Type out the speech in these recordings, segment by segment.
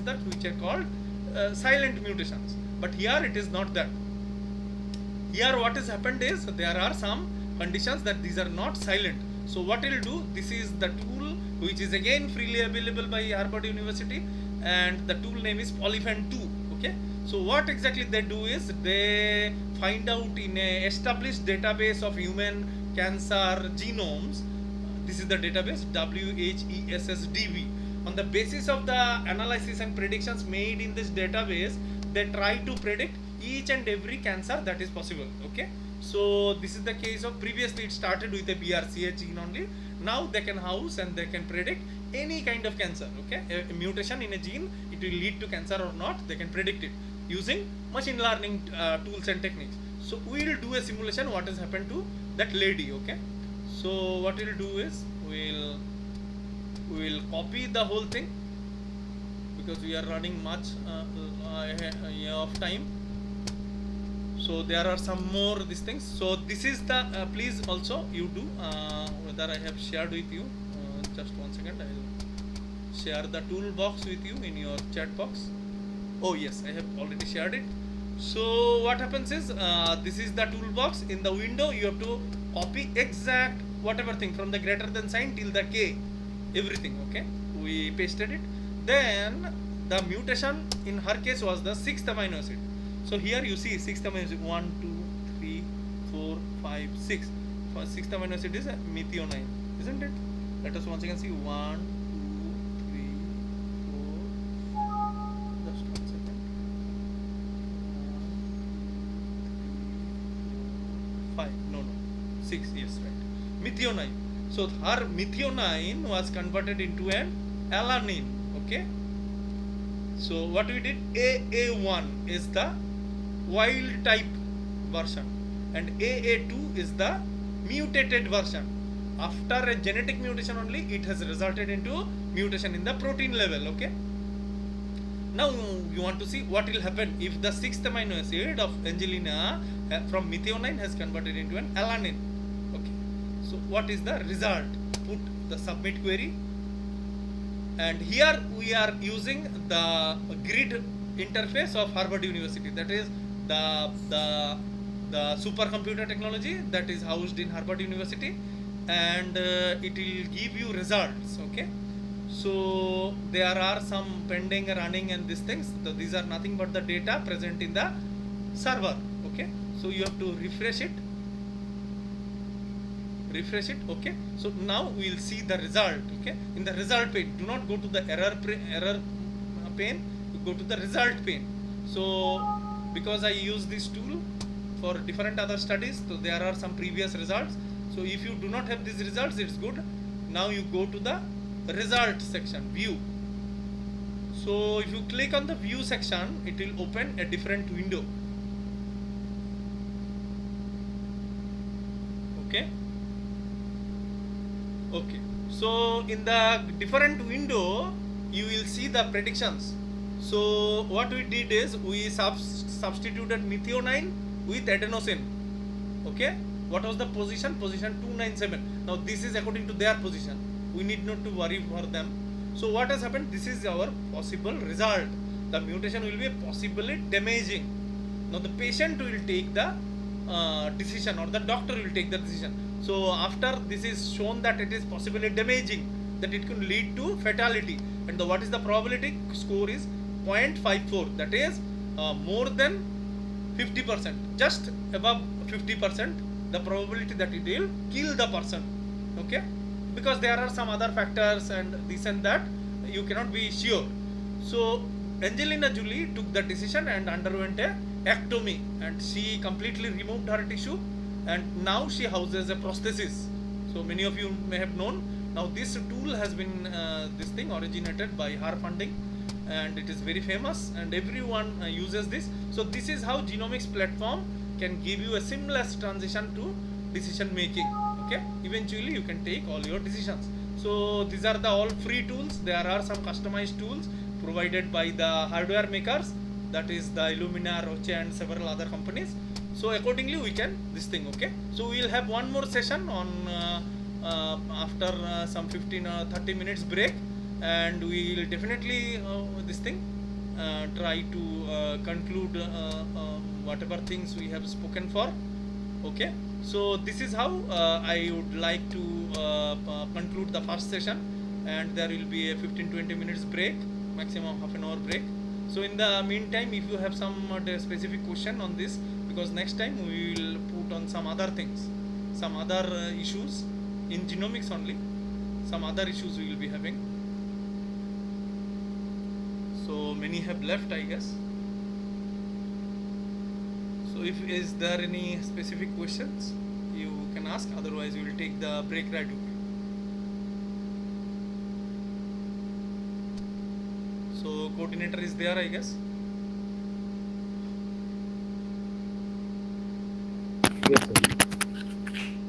that which are called silent mutations. But here it is not that. Here what has happened is there are some conditions that these are not silent. So what it will do, this is the tool which is again freely available by Harvard University, and the tool name is Polyphen 2. Okay, so what exactly they do is they find out in a established database of human cancer genomes. This is the database WHESSDB. On the basis of the analysis and predictions made in this database, they try to predict each and every cancer that is possible. Okay, so this is the case of previously it started with a BRCA gene only. Now they can house and they can predict any kind of cancer. Okay, a mutation in a gene, it will lead to cancer or not, they can predict it using machine learning tools and techniques. So we will do a simulation what has happened to that lady. Okay, so what we'll do is we'll copy the whole thing because we are running much of time. So there are some more these things. So this is the please also you do whether I have shared with you, just 1 second, I will share the toolbox with you in your chat box. Oh yes, I have already shared it. So what happens is this is the toolbox. In the window you have to copy exact whatever thing from the greater than sign till the K, everything. Okay, we pasted it. Then the mutation in her case was the 6th amino acid. So here you see 6th amino acid 1, 2, 3, 4, 5, 6. 6th amino acid is methionine, isn't it? Let us once again see 1, 2, 3, 4. Just 1 second. 1, 2, 3, 4, 5. No. 6. Yes, right. Methionine. So her methionine was converted into an alanine. Okay. So what we did, AA1 is the wild type version and AA2 is the mutated version. After a genetic mutation only, it has resulted into mutation in the protein level. Okay, now you want to see what will happen if the 6th amino acid of Angelina from methionine has converted into an alanine. Okay, so what is the result? Put the submit query, and here we are using the grid interface of Harvard University, that is the supercomputer technology that is housed in Harvard University, and it will give you results. Okay, so there are some pending, running and these things. So these are nothing but the data present in the server. Okay, so you have to refresh it. Okay, so now we will see the result. Okay, in the result pane, do not go to the error pane, you go to the result pane. So because I use this tool for different other studies, so there are some previous results. So if you do not have these results, it's good. Now you go to the result section, view. So if you click on the view section, it will open a different window. Okay, so in the different window you will see the predictions. So what we did is we substituted methionine with adenosine. Okay, what was the position? Position 297. Now this is according to their position, we need not to worry for them. So what has happened, this is our possible result. The mutation will be possibly damaging. Now the patient will take the decision, or the doctor will take the decision. So after this is shown that it is possibly damaging, that it can lead to fatality, and what is the probability score is 0.54, that is more than 50%, just above 50% the probability that it will kill the person. Okay, because there are some other factors and this and that, you cannot be sure. So Angelina Jolie took the decision and underwent a ectomy, and she completely removed her tissue, and now she houses a prosthesis. So many of you may have known. Now this tool has been this thing originated by her funding, and it is very famous and everyone uses this. So this is how genomics platform can give you a seamless transition to decision making. Okay, eventually you can take all your decisions. So these are the all free tools. There are some customized tools provided by the hardware makers, that is the Illumina, Roche and several other companies. So accordingly we can this thing. Okay, so we will have one more session on after some 15 or 30 minutes break, and we will definitely this thing try to conclude whatever things we have spoken for. Okay, so this is how I would like to conclude the first session, and there will be a 15-20 minutes break, maximum half an hour break. So in the meantime, if you have some specific question on this, because next time we will put on some other things, some other issues in genomics only, some other issues we will be having. So many have left, I guess. So if is there any specific questions you can ask, otherwise we will take the break right away. So coordinator is there, I guess. Yes, sir.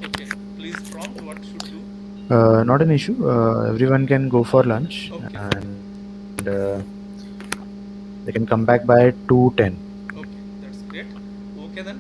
Okay, please prompt what should do. Not an issue. Everyone can go for lunch, Okay, and they can come back by 2:10. okay, that's great. Okay then.